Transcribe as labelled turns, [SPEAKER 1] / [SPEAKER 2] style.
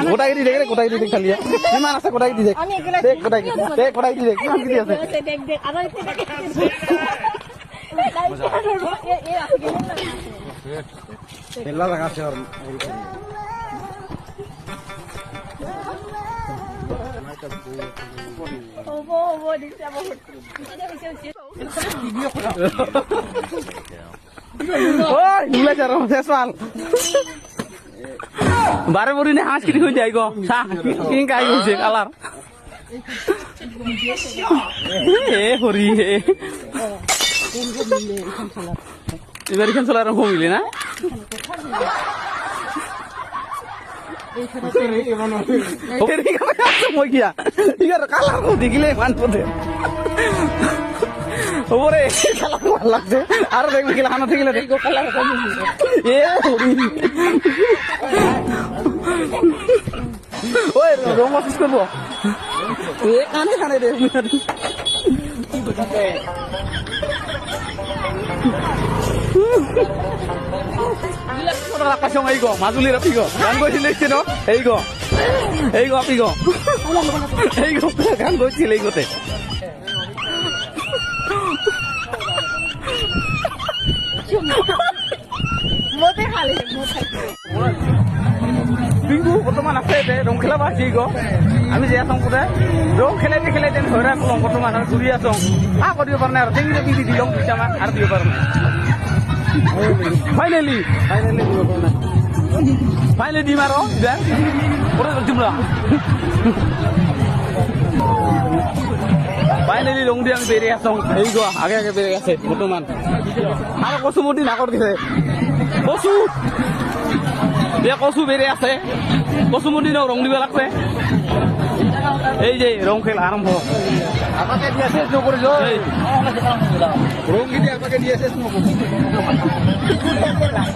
[SPEAKER 1] গোটাই দি দেখ গোটাই দি দেখ খালি কিমান আছে গোটাই দি দেখ দেখ গোটাই দি দেখ গোটাই দি দেখ কিমান কি আছে দেখ দেখ আৰু এলা লাগাছে আর ওই নিলা চারো শেষাল বারে বড়ি না হাঁস কিটি হয়ে যায় গো কি কাই হয়েছে কালার এ হরি হে এবার এখান চলার কমিলে না কালার দেখিলে মান পথে ওরে কালার ভালো লাগছে আর দেখবি গেলে হানা থেকে দেখো কালার এ ওই রং অফিস করবো এ কানে কানে রে এই গো মাজুলির আপি গো গান গৈছিল ন এই গো আপি গো এই গো গান গৈছিল এই গোতে বিঙ্গু বর্তমান আছে রং খেলা বাসি গো আমি যে আসং কোথায় রং খেলাইতে খেলাইতে ধরে রাখলাম বর্তমান আর ঘুরি আসং কৰিব পারে না আর টেঙ্গি বিধি দিলাম পিছামা আর দিব পারো না ফাইনালি দিম আর তোমরা ফাইনালি রং দিয়ে আমি বেরিয়ে আসং এই গো আগে আগে বেরিয়ে আছে বর্তমান আর কচু মুটি নাকর দিছে কচু বেরিয়ে আছে কচু মুটি রং দিব লাগছে এই যে রং খেলা আরম্ভ আমাকে দিয়ে শেষ নকরিস রং দিয়ে আমাকে দিয়ে শেষ নকরিস